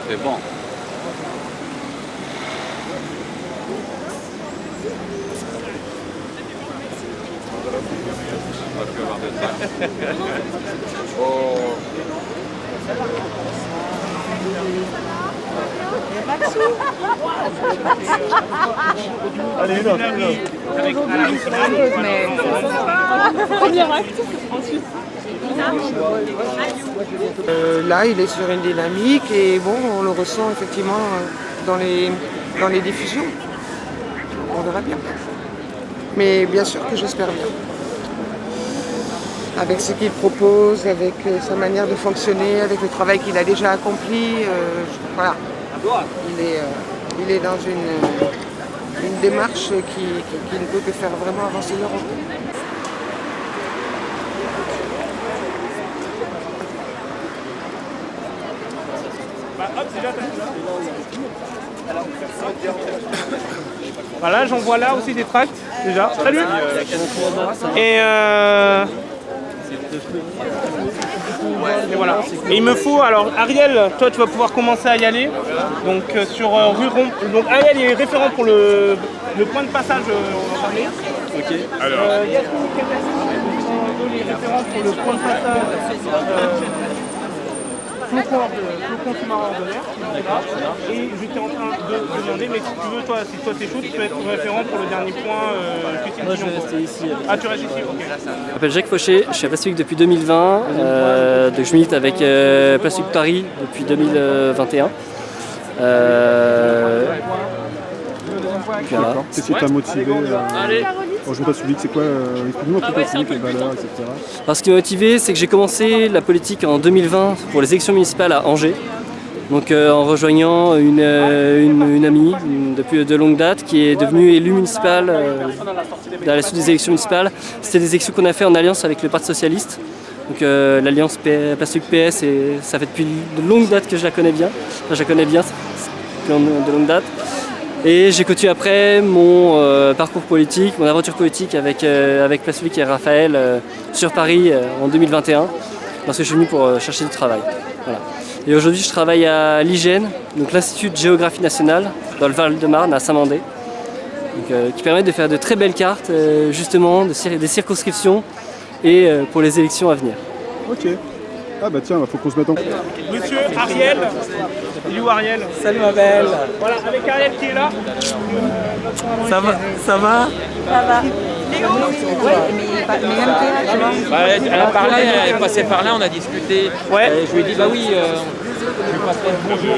C'est bon. Allez, là. Premier acte, ensuite. Là, il est sur une dynamique et bon, on le ressent effectivement dans les diffusions. On verra bien. Mais bien sûr que j'espère bien. Avec ce qu'il propose, avec sa manière de fonctionner, avec le travail qu'il a déjà accompli, voilà. Il est dans une démarche qui ne peut que faire vraiment avancer l'Europe. Voilà, j'en vois là aussi des tracts déjà. Salut. Et voilà. Et il me faut, alors Ariel, toi tu vas pouvoir commencer à y aller. Donc sur rue Rond. Donc Ariel est référent pour le point de passage ramé. Ok. Alors. Yasmine Kadiatou est référent pour le point de passage. Flocon sous-marin ordinaire, et j'étais en train de demander, mais si tu veux, si toi t'es chaud, tu peux être référent pour le dernier point. Moi je vais rester ici. Ah, tu restes ici, ok. Je m'appelle Jacques Fauché, je suis à Place Publique depuis 2020, donc je milite avec Place Publique Paris depuis 2021. Voilà. Qu'est-ce qui t'a motivé à rejoindre Place Publique? C'est quoi explique-nous un peu Place Publique, les valeurs, etc. Alors, ce qui m'a motivé, c'est que j'ai commencé la politique en 2020 pour les élections municipales à Angers. Donc en rejoignant une amie depuis de longue date qui est devenue élue municipale à la suite des élections municipales. C'était des élections qu'on a fait en alliance avec le Parti Socialiste. Donc l'alliance Place Publique PS, et ça fait depuis de longue date que je la connais bien. Enfin, je la connais bien depuis de longue date. Et j'ai continué après mon parcours politique, mon aventure politique avec Place Publique et Raphaël sur Paris en 2021, parce que je suis venu pour chercher du travail. Voilà. Et aujourd'hui, je travaille à l'IGN, donc l'Institut de Géographie Nationale, dans le Val-de-Marne, à Saint-Mandé, qui permet de faire de très belles cartes, justement, des circonscriptions et pour les élections à venir. Ok. Ah bah tiens, il faut qu'on se mette en... Monsieur Ariel, il est où Ariel? Salut ma belle. Voilà, avec Ariel qui est là. Ça va? Ça va? Ça va. Elle a parlé, elle est passée par là, on a discuté. Ouais. Je lui ai dit bah oui, je lui passerai le bonjour.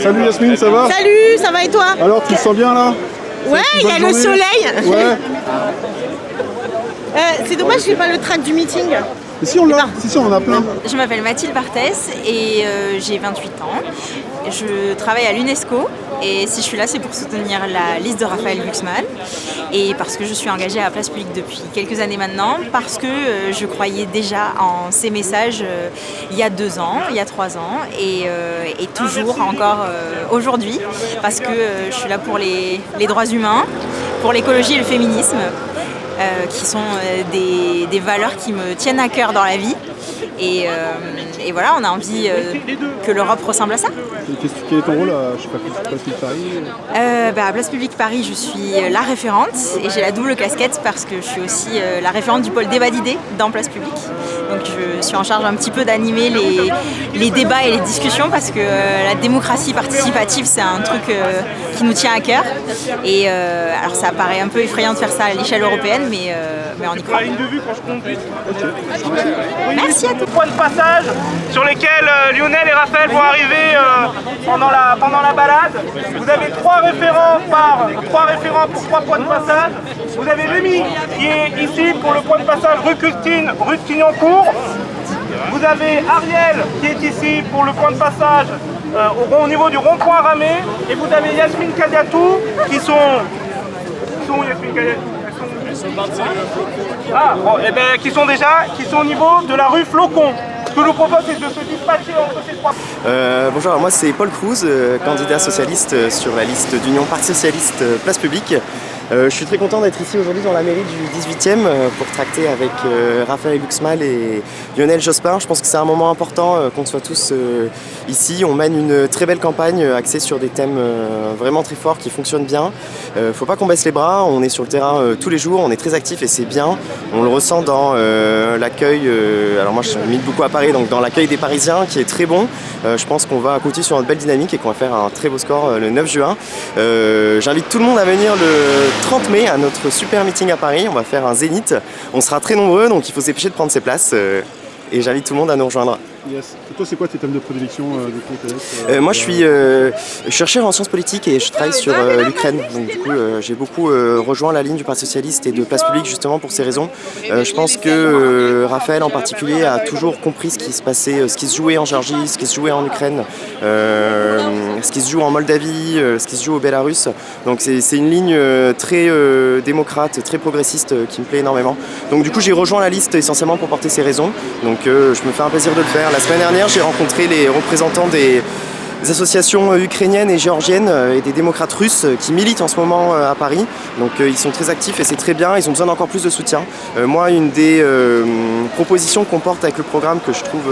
Salut Yasmine, ça va? Salut, ça va et toi? Alors, tu te sens bien là? Ouais, il y a le soleil. Ouais. C'est dommage, j'ai pas le track du meeting. Mais si on l'a, si on en a plein. Je m'appelle Mathilde Barthès et j'ai 28 ans. Je travaille à l'UNESCO et si je suis là, c'est pour soutenir la liste de Raphaël Glucksmann et parce que je suis engagée à Place Publique depuis quelques années maintenant, parce que je croyais déjà en ces messages il y a 2 ans, il y a 3 ans et toujours encore aujourd'hui, parce que je suis là pour les droits humains, pour l'écologie et le féminisme. Qui sont des valeurs qui me tiennent à cœur dans la vie. Et voilà, on a envie que l'Europe ressemble à ça. Quel est ton rôle à Place Publique Paris? À Place Publique Paris, je suis la référente et j'ai la double casquette parce que je suis aussi la référente du pôle débat d'idées dans Place Publique. Donc je suis en charge un petit peu d'animer les débats et les discussions parce que la démocratie participative, c'est un truc qui nous tient à cœur. Et alors ça paraît un peu effrayant de faire ça à l'échelle européenne, mais on y croit. La ligne de vue quand je conduis. Merci à tous. Points de passage sur lesquels Lionel et Raphaël vont arriver pendant la balade. Vous avez 3 référents pour 3 points de passage. Vous avez Rémi qui est ici pour le point de passage rue de Clignancourt. Vous avez Ariel qui est ici pour le point de passage au niveau du rond-point Ramé. Et vous avez Yasmine Kadiatou qui sont Yasmine Kadiatou. Ah, bon, qui sont au niveau de la rue Flocon. Ce que je vous propose, c'est de se dispatcher entre ces 3. Bonjour, alors moi c'est Paul Cruz, candidat socialiste sur la liste d'Union Parti Socialiste Place Publique. Je suis très content d'être ici aujourd'hui dans la mairie du 18e pour tracter avec Raphaël Glucksmann et Lionel Jospin. Je pense que c'est un moment important qu'on soit tous ici. On mène une très belle campagne axée sur des thèmes vraiment très forts qui fonctionnent bien. Faut pas qu'on baisse les bras, on est sur le terrain tous les jours, on est très actifs et c'est bien. On le ressent dans l'accueil, alors moi je milite beaucoup à Paris, donc dans l'accueil des Parisiens qui est très bon. Je pense qu'on va continuer sur notre belle dynamique et qu'on va faire un très beau score le 9 juin. J'invite tout le monde à venir le 30 mai à notre super meeting à Paris. On va faire un zénith. On sera très nombreux, donc il faut s'épêcher de prendre ses places. Et j'invite tout le monde à nous rejoindre. Yes. Et toi, c'est quoi tes thèmes de prédilection du coup, moi, je suis chercheur en sciences politiques et je travaille sur l'Ukraine. Donc, du coup, j'ai beaucoup rejoint la ligne du Parti socialiste et de Place Publique justement pour ces raisons. Je pense que Raphaël en particulier a toujours compris ce qui se passait, ce qui se jouait en Géorgie, ce qui se jouait en Ukraine, ce qui se joue en Moldavie, ce qui se joue au Bélarus. Donc, c'est une ligne très démocrate, très progressiste qui me plaît énormément. Donc, du coup, j'ai rejoint la liste essentiellement pour porter ces raisons. Donc, je me fais un plaisir de le faire. La semaine dernière, j'ai rencontré les représentants des associations ukrainiennes et géorgiennes et des démocrates russes qui militent en ce moment à Paris. Donc ils sont très actifs et c'est très bien, ils ont besoin d'encore plus de soutien. Moi, une des propositions qu'on porte avec le programme que je trouve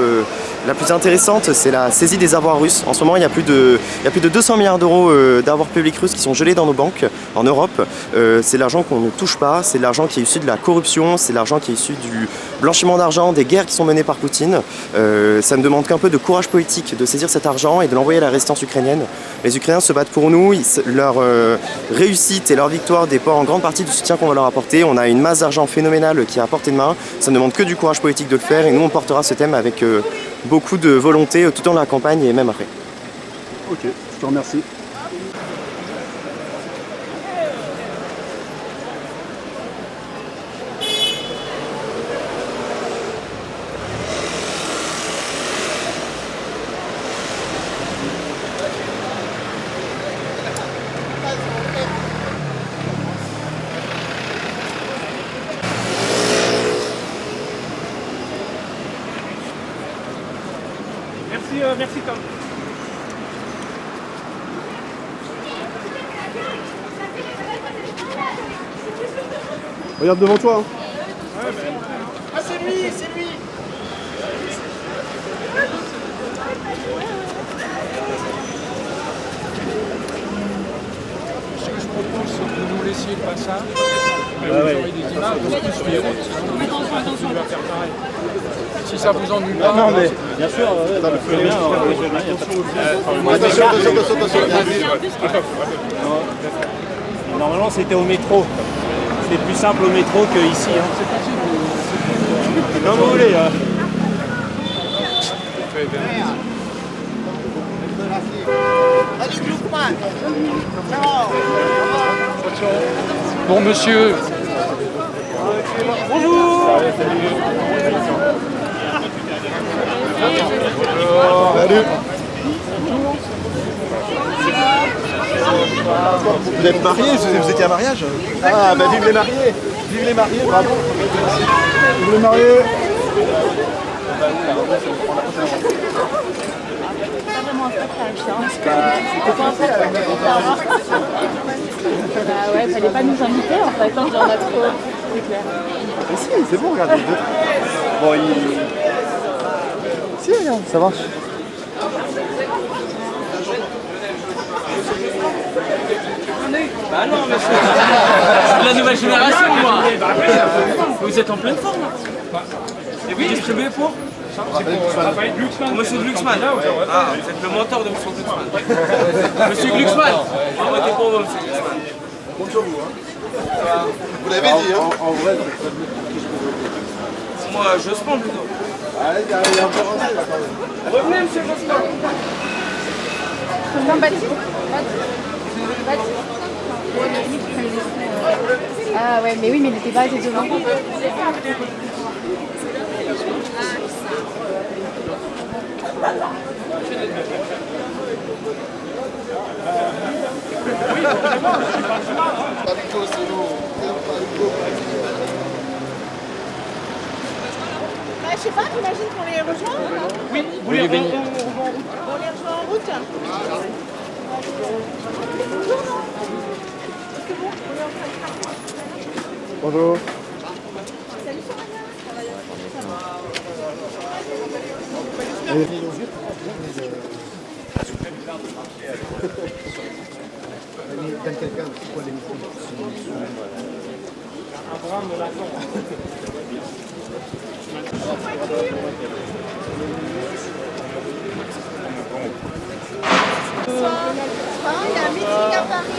la plus intéressante, c'est la saisie des avoirs russes. En ce moment, il y a plus de 200 milliards d'euros d'avoirs publics russes qui sont gelés dans nos banques en Europe. C'est l'argent qu'on ne touche pas, c'est l'argent qui est issu de la corruption, c'est l'argent qui est issu du blanchiment d'argent, des guerres qui sont menées par Poutine. Ça ne demande qu'un peu de courage politique de saisir cet argent et de l'envoyer à la résistance ukrainienne. Les Ukrainiens se battent pour nous, leur réussite et leur victoire dépend en grande partie du soutien qu'on va leur apporter. On a une masse d'argent phénoménale qui est à portée de main, ça ne demande que du courage politique de le faire et nous on portera ce thème avec beaucoup de volonté tout au long de la campagne et même après. Ok, je te remercie. Merci Tom. Regarde devant toi. Ah, c'est lui, c'est lui. Ce que je propose, c'est que vous nous laissiez le passage. Vous aurez des images, on peut suivre. Sinon, il va faire pareil. Si ça vous ennuie pas. Non, mais bien sûr, très bien. Attention. Normalement, c'était au métro. C'était plus simple au métro qu'ici. Comme vous voulez. Bon, monsieur. Bonjour. Salut. Vous êtes mariés, vous étiez à mariage? Ah bah vive les mariés. Vive les mariés, bravo. Vive les mariés. Bah ouais, fallait pas nous inviter en fait, hein, j'en ai trop, c'est clair. Mais si, c'est bon, regardez. Bon, Si, regarde, ça marche. Bah non, mais c'est la nouvelle génération, moi. Vous êtes en pleine forme. Et vous distribuez pour Monsieur Glucksmann. Ah, vous êtes le mentor de Monsieur Glucksmann. Monsieur Glucksmann. Votez pour vous, Monsieur Glucksmann. Bonjour vous. Vous l'avez dit, hein? En vrai, moi, Jospin plutôt. Allez, il y a un peu rentré là quand même. Revenez, Monsieur Jospin. Non, Baptiste. Ah ouais, mais oui, mais il n'était pas assez devant. Je sais pas, t'imagines qu'on les rejoint? Oui, vous les rejoint en route. On les rejoint en route? Bonjour, non? C'est bon, on les Bonjour. Il y a un meeting à Paris.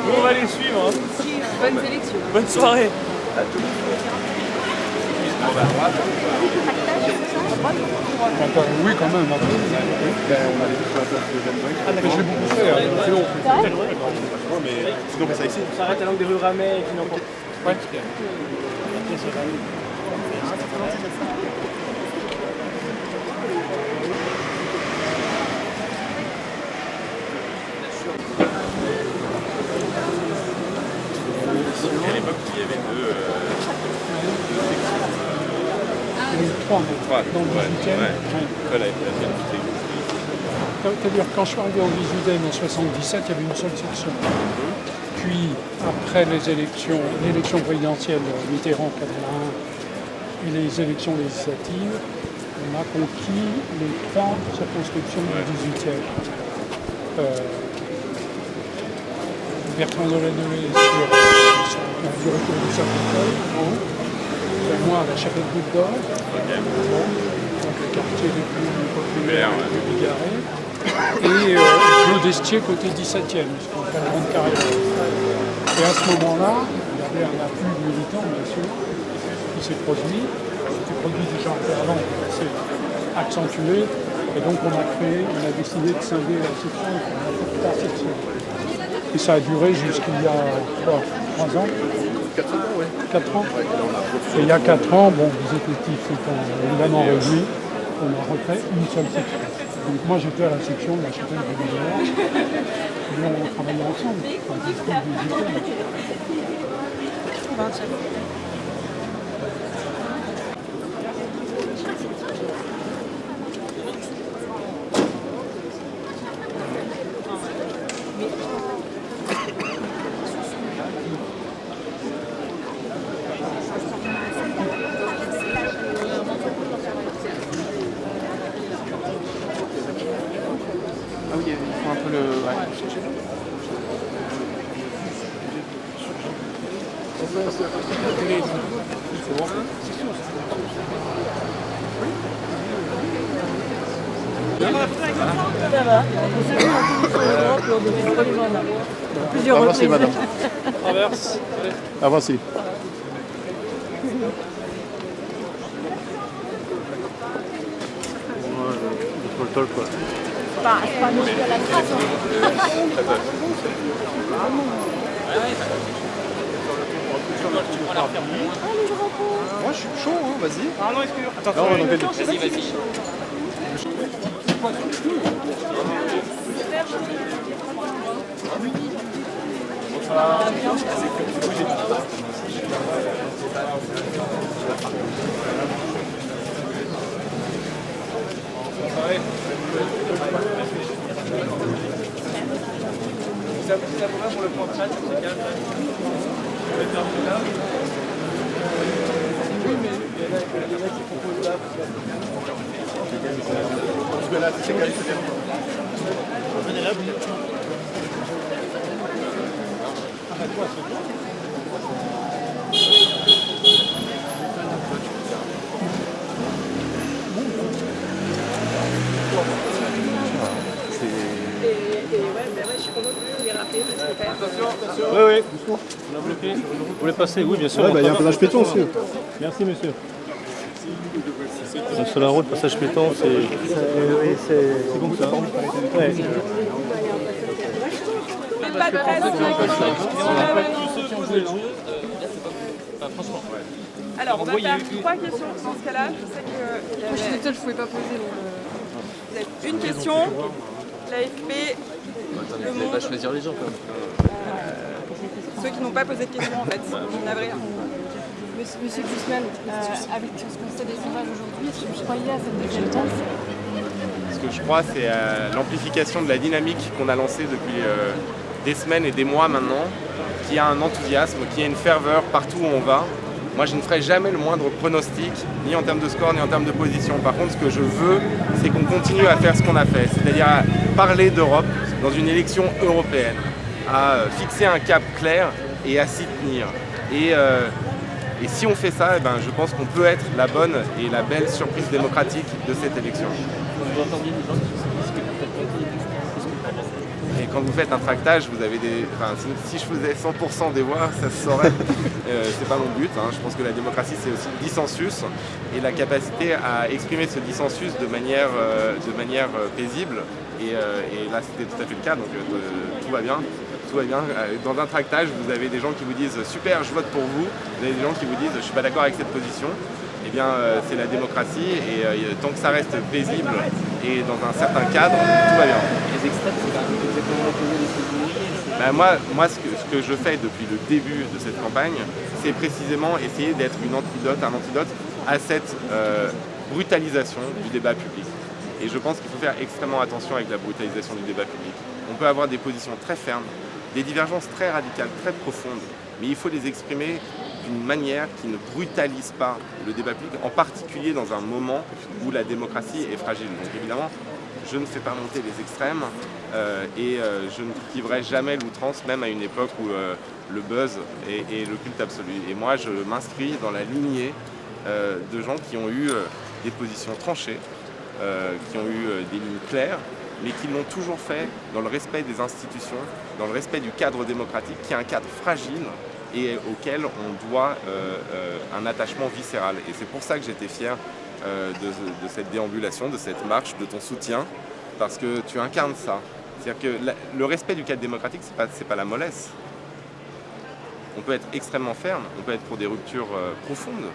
On va les suivre. Bonne sélection. Bonne soirée. Oui, quand même. Mais j'ai beaucoup fait. C'est long. Mais sinon on fait ça ici. On s'arrête à l'angle des rues Ramet et qui n'en porte. Ouais. À l'époque, il y avait deux. Il y a eu 3 dans le 18e. C'est-à-dire quand je suis arrivé au 18e en 77, il y avait une seule section. Puis après l'élection présidentielle Mitterrand 81 et les élections législatives, on a conquis les 3 circonscriptions du 18e. Bertrand Delanoë du retour du Sacré-Cœur, moi à la Chapelle Goutte d'Or, donc le quartier les plus populaires du Bigarré, et Claude Estier côté 17e, puisqu'on fait la grande carrière. Et à ce moment-là, il y avait un afflux de militants, bien sûr, qui s'est produit. C'était produit déjà un peu avant, mais c'est accentué. Et donc on a décidé de scinder la section et on a fait 3 sections. Et ça a duré jusqu'il y a 3 ans 4 ans, oui. 4 ans. Et il y a 4 ans, bon, les effectifs s'étant évidemment réduits, on a refait une seule section. Donc moi j'étais à la section de la Chapelle de Bénévent, et on travaillait ensemble. Ah oui, ils font un peu le. Ouais. Ça va. Plusieurs reprises. Merci madame. Traverse. Avancez. Le tol quoi. Enfin, c'est pas non plus à la trace. Moi je suis chaud, hein, vas-y. Ah non, excuse-moi. Attends, Non, non, vas-y. Ça vous va pour le plan de chat, c'est calme. Oui, mais il y en a qui proposent là. Parce que là, c'est calme, c'est calme. Venez là, arrête-toi, c'est bon. Oui, oui. On a bloqué. Vous voulez passer? Oui, bien sûr. Ouais, il y a un passage péton aussi. Merci, monsieur. Sur la route, passage péton, c'est bon ça. Ouais. Alors, on va faire 3 questions dans ce cas-là. Je sais que. Moi, je suis toute seule, je ne pouvais pas poser. Vous avez une question, l'AFP. Vous n'allez pas choisir les gens quand même. Ceux qui n'ont pas posé de questions en fait. Je suis navrée. Monsieur Guzman, avec ce constat des sondages aujourd'hui, est-ce que vous croyez à cette deuxième chance? Est-ce que je crois, c'est l'amplification de la dynamique qu'on a lancée depuis des semaines et des mois maintenant, qui a un enthousiasme, qui a une ferveur partout où on va. Moi, je ne ferai jamais le moindre pronostic, ni en termes de score, ni en termes de position. Par contre, ce que je veux, c'est qu'on continue à faire ce qu'on a fait, c'est-à-dire à parler d'Europe dans une élection européenne, à fixer un cap clair et à s'y tenir. Et si on fait ça, eh ben, je pense qu'on peut être la bonne et la belle surprise démocratique de cette élection. Et quand vous faites un tractage, vous avez des. Enfin, si je faisais 100% des voix, ça se saurait. C'est pas mon but. Hein. Je pense que la démocratie, c'est aussi le dissensus et la capacité à exprimer ce dissensus de manière paisible. Et là, c'était tout à fait le cas. Donc tout va bien. Tout va bien. Dans un tractage, vous avez des gens qui vous disent super, je vote pour vous. Vous avez des gens qui vous disent je suis pas d'accord avec cette position. Eh bien, c'est la démocratie et tant que ça reste paisible et dans un certain cadre, tout va bien. Les extrêmes, c'est exactement l'opposé de ce que vous voulez. Moi, ce que je fais depuis le début de cette campagne, c'est précisément essayer d'être un antidote à cette brutalisation du débat public. Et je pense qu'il faut faire extrêmement attention avec la brutalisation du débat public. On peut avoir des positions très fermes, des divergences très radicales, très profondes, mais il faut les exprimer d'une manière qui ne brutalise pas le débat public, en particulier dans un moment où la démocratie est fragile. Donc évidemment, je ne fais pas monter les extrêmes et je ne cultiverai jamais l'outrance, même à une époque où le buzz est le culte absolu. Et moi, je m'inscris dans la lignée de gens qui ont eu des positions tranchées, qui ont eu des lignes claires, mais qui l'ont toujours fait dans le respect des institutions, dans le respect du cadre démocratique, qui est un cadre fragile et auquel on doit un attachement viscéral. Et c'est pour ça que j'étais fier de cette déambulation, de cette marche, de ton soutien, parce que tu incarnes ça. C'est-à-dire que le respect du cadre démocratique, c'est pas la mollesse. On peut être extrêmement ferme, on peut être pour des ruptures profondes,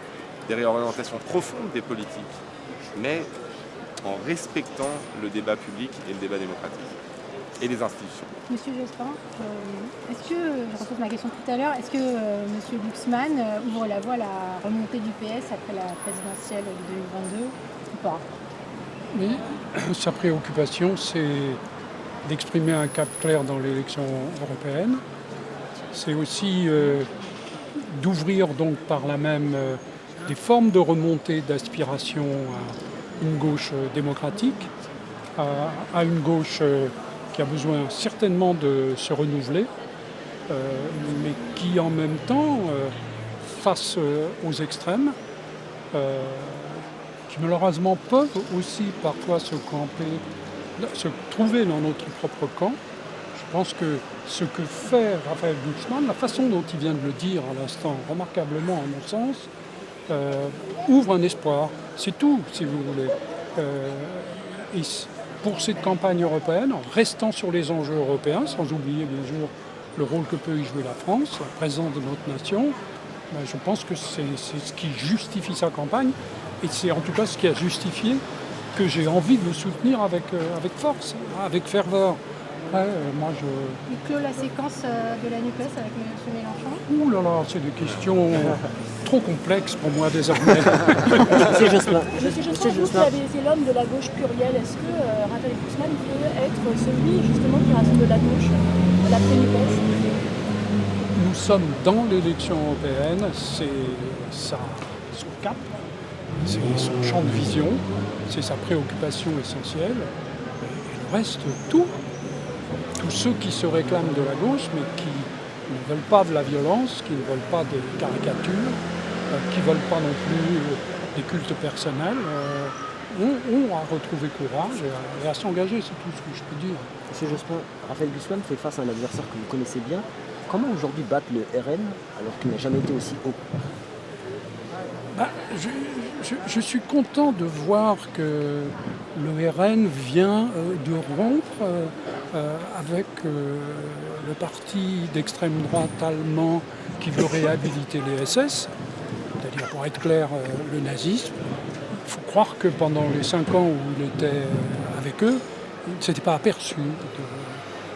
des réorientations profondes des politiques, mais en respectant le débat public et le débat démocratique et les institutions. Monsieur Jospin, est-ce que, je repose ma question tout à l'heure, est-ce que Monsieur Glucksmann ouvre la voie à la remontée du PS après la présidentielle de 2022 ou pas? Oui, sa préoccupation, c'est d'exprimer un cap clair dans l'élection européenne. C'est aussi d'ouvrir donc par là même des formes de remontée d'aspiration à une gauche démocratique, à une gauche qui a besoin certainement de se renouveler, mais qui en même temps, face aux extrêmes, qui malheureusement peuvent aussi parfois se trouver dans notre propre camp. Je pense que ce que fait Raphaël Glucksmann, la façon dont il vient de le dire à l'instant, remarquablement à mon sens, ouvre un espoir. C'est tout, si vous voulez. Et pour cette campagne européenne, en restant sur les enjeux européens, sans oublier bien sûr le rôle que peut y jouer la France, la présence de notre nation, je pense que c'est ce qui justifie sa campagne et c'est en tout cas ce qui a justifié que j'ai envie de le soutenir avec force, avec ferveur. Moi Il clôt la séquence de la NUPES avec M. Mélenchon. Ouh là là, c'est des questions trop complexes pour moi désormais. Monsieur Jospin, vous qui avez été l'homme de la gauche plurielle, est-ce que Raphaël Glucksmann peut être celui justement qui rassemble la gauche, l'après-NUPES? Nous sommes dans l'élection européenne, c'est son cap, c'est son champ de vision, c'est sa préoccupation essentielle. Et le reste, tous ceux qui se réclament de la gauche, mais qui ne veulent pas de la violence, qui ne veulent pas des caricatures, qui ne veulent pas non plus des cultes personnels, ont à retrouver courage et à s'engager, c'est tout ce que je peux dire. Monsieur Jospin, Raphaël Glucksmann fait face à un adversaire que vous connaissez bien. Comment aujourd'hui battre le RN alors qu'il n'a jamais été aussi haut? Je suis content de voir que le RN vient de rompre avec le parti d'extrême droite allemand qui veut réhabiliter les SS, c'est-à-dire pour être clair le nazisme. Il faut croire que pendant les 5 ans où il était avec eux, il ne s'était pas aperçu de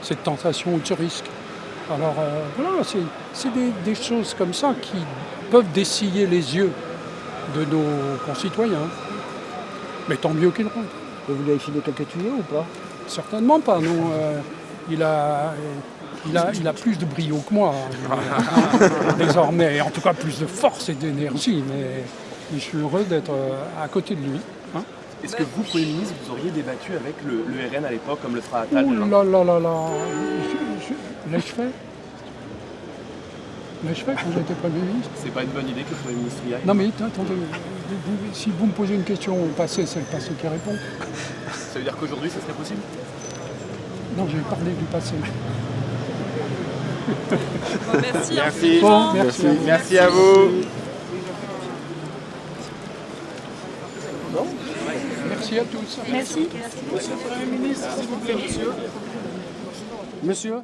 cette tentation ou de ce risque. Alors voilà, c'est des choses comme ça qui peuvent dessiller les yeux de nos concitoyens. Mais tant mieux qu'ils rentrent. Et vous lui avez filé quelques tuyaux ou pas? Certainement pas, non. Il a plus de brio que moi, désormais. En tout cas, plus de force et d'énergie. Mais je suis heureux d'être à côté de lui. Hein. Est-ce que vous, Premier ministre, vous auriez débattu avec le RN à l'époque, comme le fera Attal demain? Ouh là là là là. L'ai-je fait? L'ai-je fait quand j'étais Premier ministre? C'est pas une bonne idée que le Premier ministre y aille? Non mais attendez, si vous me posez une question au passé, c'est le passé qui répond. Ça veut dire qu'aujourd'hui, ça serait possible? Non, j'ai parlé du passé. Bon, merci. Merci. Bon, Merci. Merci à vous. Merci à tous. Merci. Monsieur le Premier ministre, s'il vous plaît, monsieur. Monsieur